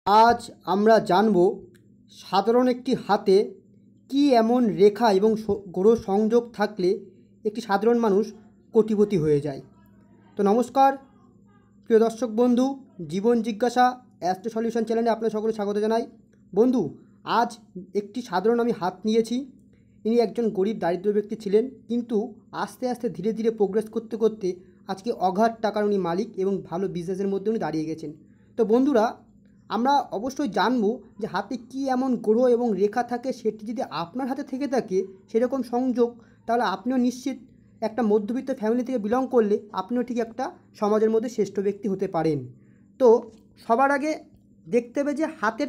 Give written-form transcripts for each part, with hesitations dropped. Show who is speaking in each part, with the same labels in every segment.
Speaker 1: আজ আমরা জানব সাধারণ একটি হাতে কি এমন রেখা এবং গ্রহ সংযোগ থাকলে একটি সাধারণ মানুষ কোটিপতি হয়ে যায়। তো নমস্কার প্রিয় দর্শক বন্ধু, জীবন জিজ্ঞাসা অ্যাস্ট্রো সলিউশন চ্যানেলে আপনাদের সকলে স্বাগত জানাই। বন্ধু, আজ একটি সাধারণ আমি হাত নিয়েছি। ইনি একজন গরিব দারিদ্র ব্যক্তি ছিলেন, কিন্তু আস্তে আস্তে ধীরে ধীরে প্রোগ্রেস করতে করতে আজকে অগাধ টাকার উনি মালিক এবং ভালো বিজনেসের মধ্যে উনি দাঁড়িয়ে গেছেন। তো বন্ধুরা, আমরা অবশ্যই জানবো যে হাতে কি এমন গ্রহ এবং রেখা থাকে, সেটি যদি আপনার হাতে থেকে থাকে সেরকম সংযোগ, তাহলে আপনিও নিশ্চিত একটা মধ্যবিত্ত ফ্যামিলি থেকে বিলং করলে আপনিও ঠিক একটা সমাজের মধ্যে শ্রেষ্ঠ ব্যক্তি হতে পারেন। তো সবার আগে দেখতে হবে যে হাতের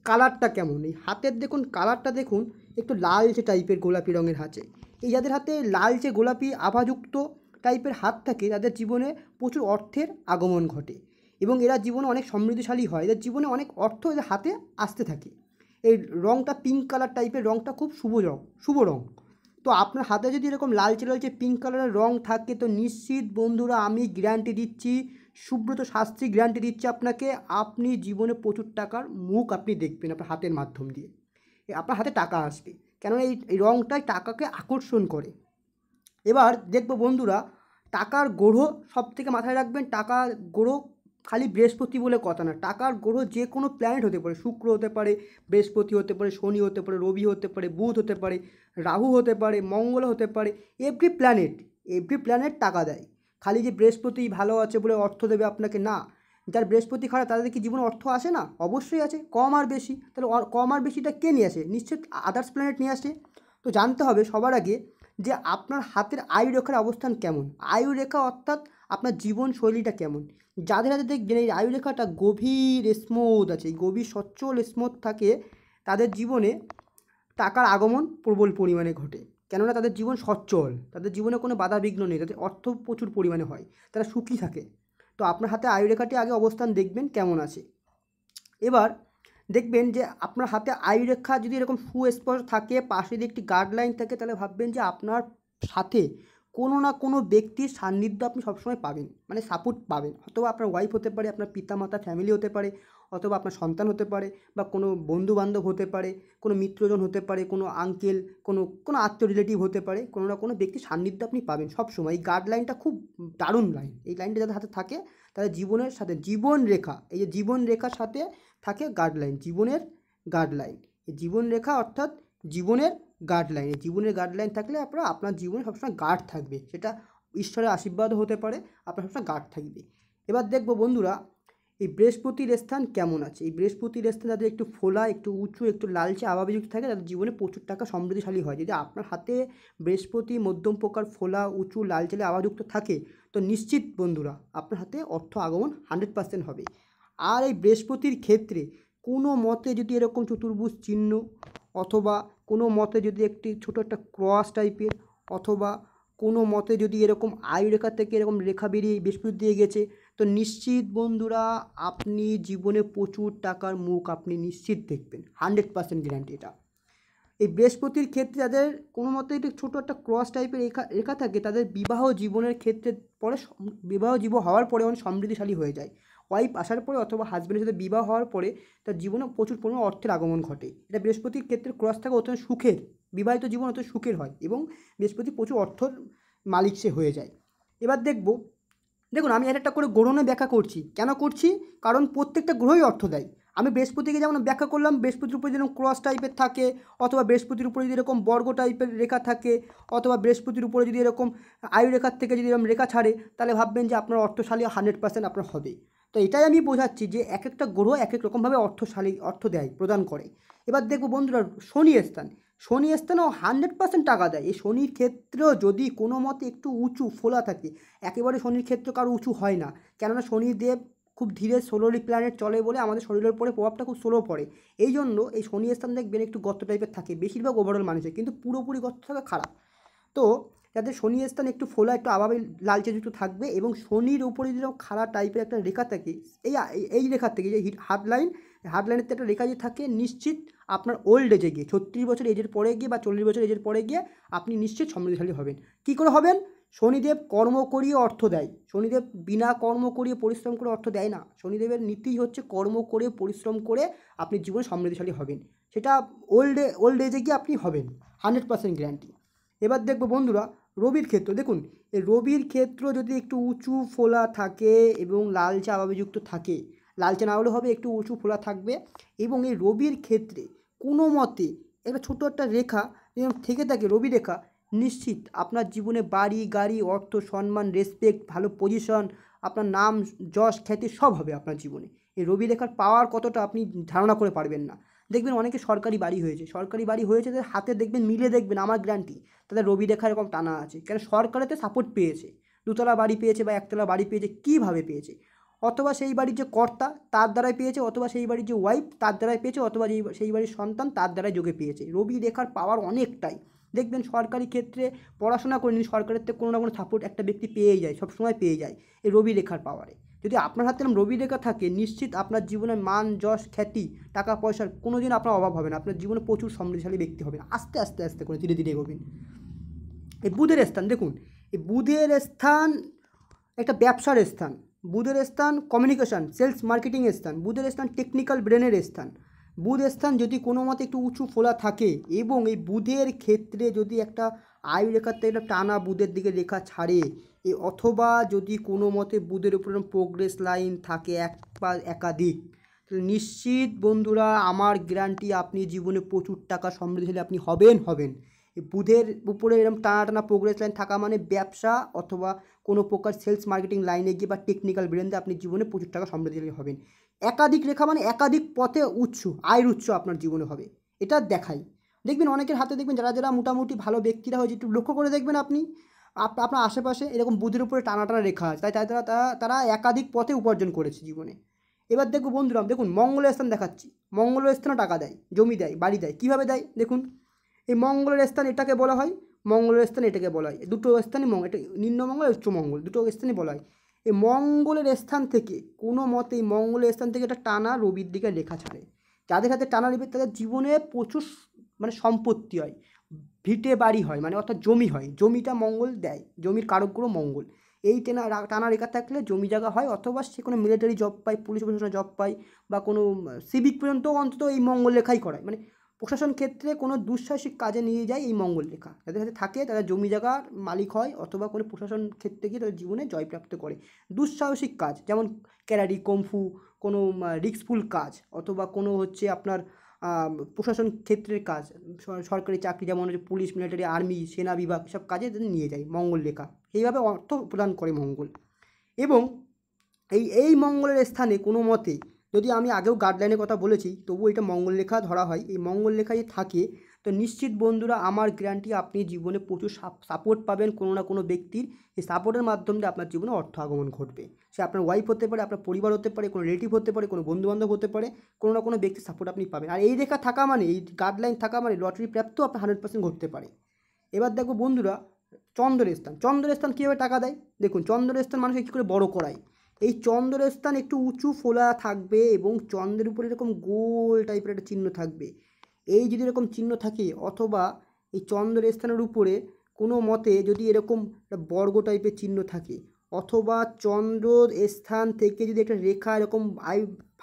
Speaker 1: কালারটা কেমন। এই হাতের দেখুন কালারটা দেখুন, একটু লালচে টাইপের গোলাপি রঙের হাতে। এই যাদের হাতে লালচে গোলাপি আভাযুক্ত টাইপের হাত থাকে তাদের জীবনে প্রচুর অর্থের আগমন ঘটে এবং এরা জীবনে অনেক সমৃদ্ধশালী হয়। এদের জীবনে অনেক অর্থ এদের হাতে আসতে থাকে। এই রঙটা পিঙ্ক কালার টাইপের, রঙটা খুব শুভ রঙ। তো আপনার হাতে যদি এরকম লালচে লালচে পিঙ্ক কালারের রঙ থাকে তো নিশ্চিত বন্ধুরা, আমি গ্যারান্টি দিচ্ছি, সুব্রত শাস্ত্রী গ্যারান্টি দিচ্ছে আপনাকে, আপনি জীবনে প্রচুর টাকার মুখ আপনি দেখবেন আপনার হাতের মাধ্যম দিয়ে। আপনার হাতে টাকা আসবে, কেননা এই রঙটাই টাকাকে আকর্ষণ করে। এবার দেখবো বন্ধুরা, টাকার গ্রহ সব থেকে মাথায় রাখবেন। টাকার গ্রহ খালি বৃহস্পতি বলে কথা না, টাকার গ্রহ যে কোনো প্ল্যানেট হতে পারে। শুক্র হতে পারে, বৃহস্পতি হতে পারে, শনি হতে পারে, রবি হতে পারে, বুধ হতে পারে, রাহু হতে পারে, মঙ্গল হতে পারে। এভরি প্ল্যানেট টাকা দেয়। খালি যে বৃহস্পতি ভালো আছে বলে অর্থ দেবে আপনাকে, না। যার বৃহস্পতি খারাপ তাদের কি জীবনে অর্থ আসে না? অবশ্যই আছে, কম আর বেশি। তাহলে কম আর বেশিটা কে নিয়ে আসে? নিশ্চিত আদার্স প্ল্যানেট নিয়ে আসে। তো জানতে হবে সবার আগে যে আপনার হাতের আয়ুরেখার অবস্থান কেমন। আয়ুরেখা অর্থাৎ আপনার জীবনশৈলীটা কেমন। যাদের হাতে দেখবেন এই আয়ুরেখাটা গভীর স্মুথ আছে, গভীর সচ্ছল স্মুথ থাকে, তাদের জীবনে টাকার আগমন প্রবল পরিমাণে ঘটে। কেননা তাদের জীবন সচ্ছল, তাদের জীবনে কোনো বাধা বিঘ্ন নেই, তাদের অর্থ প্রচুর পরিমাণে হয়, তারা সুখী থাকে। তো আপনার হাতে আয়ুরেখাটি আগে অবস্থান দেখবেন কেমন আছে। এবার দেখবেন যে আপনার হাতে আয়ুরেখা যদি এরকম সুস্পষ্ট থাকে, পাশে যদি একটি গাইডলাইন থাকে, তাহলে ভাববেন যে আপনার সাথে কোনো না কোনো ব্যক্তির সান্নিধ্য আপনি সবসময় পাবেন, মানে সাপোর্ট পাবেন। অথবা আপনার ওয়াইফ হতে পারে, আপনার পিতামাতা ফ্যামিলি হতে পারে, অথবা আপনার সন্তান হতে পারে, বা কোনো বন্ধুবান্ধব হতে পারে, কোনো মিত্রজন হতে পারে, কোনো আঙ্কেল, কোনো আত্মীয় রিলেটিভ হতে পারে। কোনো না কোনো ব্যক্তির সান্নিধ্য আপনি পাবেন সবসময়। এই গাইডলাইনটা খুব দারুণ লাইন। এই লাইনটা যাদের হাতে থাকে তাদের জীবনের সাথে জীবন রেখা, এই যে জীবন রেখার সাথে থাকে গাইডলাইন, জীবনের গাইডলাইন। এই জীবন রেখা অর্থাৎ জীবনের গাইডলাইন। এই জীবনের গাইডলাইন থাকলে আপনার জীবনে সবসময় গার্ড থাকবে। সেটা ঈশ্বরের আশীর্বাদও হতে পারে, আপনার সবসময় গার্ড থাকবে। এবার দেখবো বন্ধুরা, এই বৃহস্পতির স্থান কেমন আছে। এই বৃহস্পতির স্থান যাদের একটু ফোলা, একটু উঁচু, একটু লালচে আভাযুক্ত থাকে, তাদের জীবনে প্রচুর টাকা সমৃদ্ধশালী হয়। যদি আপনার হাতে বৃহস্পতি মধ্যম প্রকার ফোলা, উঁচু, লালচে আভাযুক্ত থাকে তো নিশ্চিত বন্ধুরা আপনার হাতে অর্থ আগমন 100% হবে। আর এই বৃহস্পতির ক্ষেত্রে কোনো মতে যদি এরকম চতুর্ভুজ চিহ্ন, অথবা কোনো মতে যদি একটি ছোটো একটা ক্রস টাইপের, অথবা কোনো মতে যদি এরকম আয়ুরেখা থেকে এরকম রেখা বেরিয়ে বৃহস্পতি দিয়ে গেছে, তো নিশ্চিত বন্ধুরা আপনি জীবনে প্রচুর টাকার মুখ আপনি নিশ্চিত দেখবেন, 100% গ্যারান্টি এটা। এই বৃহস্পতির ক্ষেত্রে যাদের কোনো মতে একটু ছোটো একটা ক্রস টাইপের রেখা থাকে, তাদের বিবাহ জীবনের ক্ষেত্রে বিবাহ জীবন হওয়ার পরে অনেক সমৃদ্ধিশালী হয়ে যায়। ওয়াইফ আসার পরে অথবা হাজব্যান্ডের সাথে বিবাহ হওয়ার পরে তার জীবনে প্রচুর পরিমাণ অর্থের আগমন ঘটে। এটা বৃহস্পতির ক্ষেত্রে ক্রস থাকে, অত্যন্ত সুখের, বিবাহিত জীবন অত সুখের হয় এবং বৃহস্পতি প্রচুর অর্থর মালিক সে হয়ে যায়। এবার দেখুন আমি একটা করে গ্রহণে ব্যাখ্যা করছি। কেন করছি? কারণ প্রত্যেকটা গ্রহই অর্থ দেয়। আমি বৃহস্পতিকে যেমন ব্যাখ্যা করলাম, বৃহস্পতির উপরে যেরকম ক্রস টাইপের থাকে, অথবা বৃহস্পতির উপরে যদি এরকম বর্গ টাইপের রেখা থাকে, অথবা বৃহস্পতির উপরে যদি এরকম আয়ুরেখার থেকে যদি এরকম রেখা ছাড়ে, তাহলে ভাববেন যে আপনার অর্থশালী 100% আপনার হবে। তো এটাই আমি বোঝাচ্ছি যে এক একটা গ্রহ এক এক রকমভাবে অর্থ দেয়, প্রদান করে। এবার দেখবো বন্ধুরা, শনি স্থানেও 100% টাকা দেয়। এই শনির ক্ষেত্রেও যদি কোনো মতে একটু উঁচু ফোলা থাকে, একেবারে শনির ক্ষেত্র কারো উঁচু হয় না, কেননা শনিদেব খুব ধীরে স্লোলি প্ল্যানেট চলে বলে আমাদের শরীরের উপরে প্রভাবটা খুব স্লো পড়ে। এই জন্য এই শনি স্থান দেখবেন একটু গর্ত টাইপের থাকে বেশিরভাগ ওভারঅল মানুষের, কিন্তু পুরোপুরি গর্ত থাকা খারাপ। তো যাদের শনি স্থান একটু ফোলা, একটু আভাবে লালচে যুক্ত থাকবে এবং শনির উপরে যেরকম খাড়া টাইপের একটা রেখা থাকে, এই রেখার থেকে যে হার্ডলাইনের একটা রেখা যে থাকে, নিশ্চিত আপনার ওল্ড এজে গিয়ে 36 বছর এজের পরে গিয়ে বা 40 বছর এজের পরে গিয়ে আপনি নিশ্চিত সমৃদ্ধশালী হবেন। কী করে হবেন? শনিদেব কর্ম করিয়ে অর্থ দেয়। শনিদেব বিনা কর্ম করিয়ে পরিশ্রম করে অর্থ দেয় না। শনিদেবের নীতি হচ্ছে কর্ম করে পরিশ্রম করে আপনি জীবনে সমৃদ্ধশালী হবেন। সেটা ওল্ড এজে গিয়ে আপনি হবেন, 100% গ্যারান্টি। এবার দেখবো বন্ধুরা রবির ক্ষেত্র। দেখুন এই রবির ক্ষেত্র যদি একটু উঁচু ফোলা থাকে এবং লালচে আভাবিযুক্ত থাকে, লালচে না হলে হবে, একটু উঁচু ফোলা থাকবে। এবং এই রবির ক্ষেত্রে কোনো মতে একটা ছোটো একটা রেখা যেরকম থেকে থাকে রবি রেখা, নিশ্চিত আপনার জীবনে বাড়ি গাড়ি অর্থ সম্মান রেসপেক্ট ভালো পজিশন, আপনার নাম যশ খ্যাতি সব হবে আপনার জীবনে। এই রবি রেখার পাওয়ার কতটা আপনি ধারণা করে পারবেন না। দেখবেন অনেকে সরকারি বাড়ি হয়েছে, তাদের হাতে দেখবেন মিলে দেখবেন, আমার গ্যারান্টি তাদের রবি রেখা এরকম টানা আছে। কেন? সরকারেতে সাপোর্ট পেয়েছে, দুতলা বাড়ি পেয়েছে বা একতলা বাড়ি পেয়েছে। কীভাবে পেয়েছে? অথবা সেই বাড়ির যে কর্তা তার দ্বারাই পেয়েছে, অথবা সেই বাড়ির যে ওয়াইফ তার দ্বারাই পেয়েছে, অথবা সেই বাড়ির সন্তান তার দ্বারাই যোগে পেয়েছে। রবি রেখার পাওয়ার অনেকটাই। দেখবেন সরকারি ক্ষেত্রে পড়াশোনা করে নিন, সরকারের থেকে কোনো না কোনো সাপোর্ট একটা ব্যক্তি পেয়েই যায়, সবসময় পেয়ে যায় এই রবি রেখার পাওয়ারে। যদি আপনার হাতে রবি রেখা থাকে, নিশ্চিত আপনার জীবনে মান যশ খ্যাতি টাকা পয়সার কোনো দিন আপনার অভাব হবে না। আপনার জীবনে প্রচুর সমৃদ্ধশালী ব্যক্তি হবেন, আস্তে আস্তে আস্তে করে ধীরে ধীরে এগোবেন। এই বুধের স্থান দেখুন, এই বুধের স্থান একটা ব্যবসার স্থান, বুধের স্থান কমিউনিকেশান সেলস মার্কেটিং স্থান, বুধের স্থান টেকনিক্যাল ব্রেনের স্থান। বুধ স্থান যদি কোনো মতে একটু উঁচু ফোলা থাকে এবং এই বুধের ক্ষেত্রে যদি একটা আয়ু রেখার থেকে একটা টানা বুধের দিকে রেখা ছাড়ে, অথবা যদি কোনো মতে বুধের উপরে প্রোগ্রেস লাইন থাকে এক বা একাধিক, তাহলে নিশ্চিত বন্ধুরা আমার গ্যারান্টি আপনি জীবনে প্রচুর টাকা সমৃদ্ধশালী আপনি হবেন। এই বুধের উপরে এরকম টানা টানা প্রোগ্রেস লাইন থাকা মানে ব্যবসা অথবা কোনো প্রকার সেলস মার্কেটিং লাইনে গিয়ে বা টেকনিক্যাল ব্রেন দিয়ে আপনি জীবনে প্রচুর টাকা সমৃদ্ধশালী হবেন। একাধিক রেখা মানে একাধিক পথে আয়ের উৎস আপনার জীবনে হবে, এটা দেখাই। দেখবেন অনেকের হাতে দেখবেন যারা মোটামুটি ভালো ব্যক্তিরা হয়েছে, একটু লক্ষ্য করে দেখবেন আপনি আপনার আশেপাশে এরকম বুধের উপরে টানা টানা রেখা আছে, তাই তারা একাধিক পথে উপার্জন করেছে জীবনে। এবার দেখবো বন্ধুরা, দেখুন মঙ্গলের স্থান দেখাচ্ছি। মঙ্গলের স্থানে টাকা দেয়, জমি দেয়, বাড়ি দেয়। কীভাবে দেয় দেখুন, এই মঙ্গলের স্থান এটাকে বলা হয়, মঙ্গলের স্থান এটাকে বলা হয়, দুটো স্থানই এটা নিম্নমঙ্গল আর উচ্চমঙ্গল দুটো স্থানই বলা হয়। এই মঙ্গলের স্থান থেকে কোনো মতে এই মঙ্গলের স্থান থেকে একটা টানা রবির দিকে রেখা ছাড়ে। যাদের হাতে টানা রবি তাদের জীবনে প্রচুর মানে সম্পত্তি হয়, ভিটে বাড়ি হয়, মানে অর্থাৎ জমি হয়। জমিটা মঙ্গল দেয়, জমির কারকগুলো মঙ্গল। এই টানা রেখা থাকলে জমি জায়গা হয়, অথবা সে কোনো মিলিটারি জব পায়, পুলিশ প্রশাসনের জব পায়, বা কোনো সিভিক পর্যন্ত অন্তত এই মঙ্গল রেখাই করায়। মানে প্রশাসন ক্ষেত্রে কোনো দুঃসাহসিক কাজে নিয়ে যায় এই মঙ্গল রেখা। যাদের কাছে থাকে তারা জমি জায়গার মালিক হয়, অথবা কোনো প্রশাসন ক্ষেত্রে গিয়ে তাদের জীবনে জয়প্রাপ্ত করে। দুঃসাহসিক কাজ যেমন ক্যারারি কমফু, কোনো রিস্কফুল কাজ, অথবা কোনো হচ্ছে আপনার প্রশাসন ক্ষেত্রের কাজ, সরকারি চাকরি যেমন হচ্ছে পুলিশ মিলিটারি আর্মি সেনা বিভাগ, সব কাজে নিয়ে যায় মঙ্গল রেখা। এইভাবে অর্থ প্রদান করে মঙ্গল। এবং এই মঙ্গলের স্থানে কোনো মতে যদি আমি আগেও গাইডলাইনের কথা বলেছি, তবু এটা মঙ্গল রেখা ধরা হয়। এই মঙ্গল রেখায় থাকে তো নিশ্চিত বন্ধুরা আমার গ্যারান্টি আপনি জীবনে প্রচুর সাপোর্ট পাবেন কোনো না কোনো ব্যক্তির। এই সাপোর্টের মাধ্যমে আপনার জীবনে অর্থ আগমন ঘটবে। সে আপনার ওয়াইফ হতে পারে, আপনার পরিবার হতে পারে, কোনো রিলেটিভ হতে পারে, কোনো বন্ধুবান্ধব হতে পারে, কোনো না কোনো ব্যক্তির সাপোর্ট আপনি পাবেন। আর এই রেখা থাকা মানে, এই গাইডলাইন থাকা মানে লটারি প্রাপ্ত আপনার 100% ঘটতে পারে। এবার দেখো বন্ধুরা চন্দ্রের স্থান কীভাবে টাকা দেয় দেখুন। চন্দ্রের স্থান মানুষকে কী করে বড় করায়, এই চন্দ্রের স্থান একটু উঁচু ফোলা থাকবে এবং চন্দ্রের উপরে এরকম গোল টাইপের একটা চিহ্ন থাকবে। এই যদি এরকম চিহ্ন থাকে, অথবা এই চন্দ্রের স্থানের উপরে কোনো মতে যদি এরকম একটা বর্গ টাইপের চিহ্ন থাকে, অথবা চন্দ্রর স্থান থেকে যদি একটা রেখা এরকম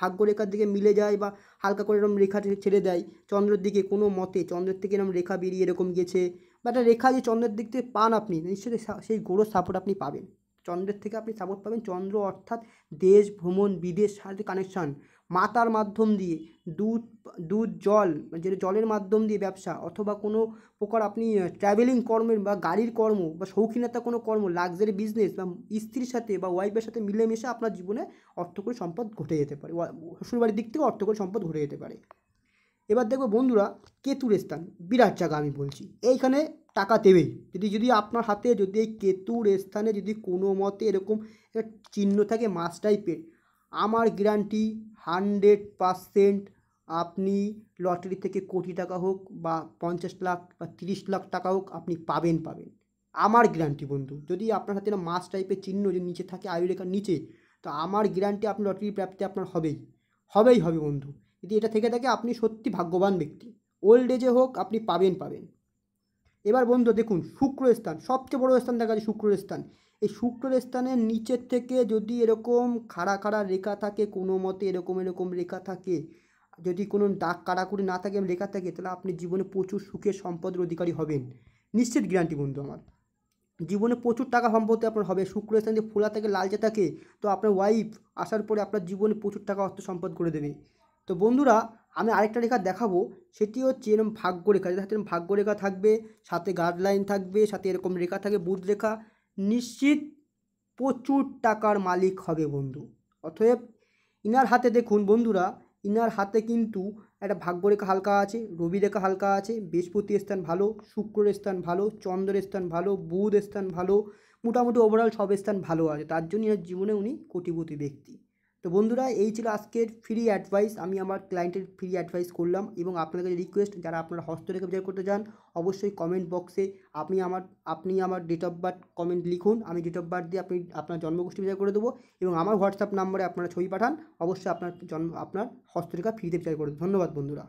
Speaker 1: ভাগ্যরেখার দিকে মিলে যায়, বা হালকা করে এরকম রেখা ছেড়ে দেয় চন্দ্রের দিকে, কোনো মতে চন্দ্রের থেকে এরকম রেখা বেরিয়ে এরকম গেছে, বা একটা রেখা যে চন্দ্রের দিক থেকে পান আপনি, নিশ্চয়ই সেই গৌরব সাপোর্ট আপনি পাবেন। চন্দ্রের থেকে আপনি সাপোর্ট পাবেন। চন্দ্র অর্থাৎ দেশ ভ্রমণ, বিদেশ সাথে কানেকশান, মাতার মাধ্যম দিয়ে দুধ জল, যেটা জলের মাধ্যম দিয়ে ব্যবসা, অথবা কোনো প্রকার আপনি ট্রাভেলিং কর্মের বা গাড়ির কর্ম বা শৌখিনতা কোনো কর্ম, লাক্সারি বিজনেস, বা স্ত্রীর সাথে বা ওয়াইফের সাথে মিলেমিশে আপনার জীবনে অর্থকরী সম্পদ ঘটে যেতে পারে, শ্বশুরবাড়ির দিক থেকে অর্থকরী সম্পদ ঘটে যেতে পারে। এবার দেখবো বন্ধুরা কেতুর স্থান, বিরাট জায়গা আমি বলছি, এইখানে টাকা দেবেই। যদি আপনার হাতে যদি এই কেতুর স্থানে যদি কোনো মতে এরকম একটা চিহ্ন থাকে মাছ টাইপের, আমার গ্যারান্টি 100% আপনি লটারি থেকে কোটি টাকা হোক বা 50 লাখ বা 30 লাখ টাকা হোক আপনি পাবেন। আমার গ্যারান্টি বন্ধু, যদি আপনার হাতে মাছ টাইপের চিহ্ন যদি নিচে থাকে আয়ুরেখার নিচে, তো আমার গ্যারান্টি আপনি লটারি প্রাপ্তি আপনার হবেই হবে বন্ধু। যদি এটা থেকে থাকে আপনি সত্যি ভাগ্যবান ব্যক্তি, ওল্ড এজে হোক আপনি পাবেন। এবার বন্ধু দেখুন শুক্র স্থান, সবচেয়ে বড় স্থান দেখা যাচ্ছে শুক্র স্থান। এই শুক্র স্থানের নিচের থেকে যদি এরকম খাড়া খাড়া রেখা থাকে, কোনো মতে এরকম এরকম রেখা থাকে, যদি কোনো দাগ কাটাকুটি না থাকে, রেখা থাকে, তাহলে আপনি জীবনে প্রচুর সুখের সম্পদের অধিকারী হবেন, নিশ্চিত গ্যারান্টি বন্ধু আমার। জীবনে প্রচুর টাকা সম্পত্তি আপনার হবে। শুক্র স্থান যদি ফোলা থাকে, লালচে থাকে, তো আপনার ওয়াইফ আসার পরে আপনার জীবনে প্রচুর টাকা অর্থ সম্পদ করে দেবে। তো বন্ধুরা, আমি আরেকটা রেখা দেখাবো, সেটি হচ্ছে এরকম ভাগ্যরেখা, যেটা হাতে ভাগ্যরেখা থাকবে, সাথে গাইডলাইন থাকবে, সাথে এরকম রেখা থাকে বুধ রেখা, নিশ্চিত প্রচুর টাকার মালিক হবে বন্ধু। অতএব ইনার হাতে দেখুন বন্ধুরা, ইনার হাতে কিন্তু একটা ভাগ্যরেখা হালকা আছে, রবি রেখা হালকা আছে, বৃহস্পতি স্থান ভালো, শুক্রের স্থান ভালো, চন্দ্রের স্থান ভালো, বুধ স্থান ভালো, মোটামুটি ওভারঅল সব স্থান ভালো আছে, তার জন্য এর জীবনে উনি কোটিপতি ব্যক্তি। তো বন্ধুরা, এই ছিল আজকের ফ্রি অ্যাডভাইস, আমি আমার ক্লায়েন্টের ফ্রি অ্যাডভাইস করলাম। এবং আপনাদের কাছে রিকোয়েস্ট, যারা আপনারা হস্তরেখা বিচার করতে চান, অবশ্যই কমেন্ট বক্সে আপনি আমার ডেট অফ বার্থ কমেন্ট লিখুন, আমি ডেট অফ বার্থ দিয়ে আপনার জন্মগোষ্ঠী বিচার করে দেবো। এবং আমার হোয়াটসঅ্যাপ নম্বরে আপনারা ছবি পাঠান, অবশ্যই আপনার হস্তরেখা ফ্রিতে বিচার করে দেবো। ধন্যবাদ বন্ধুরা।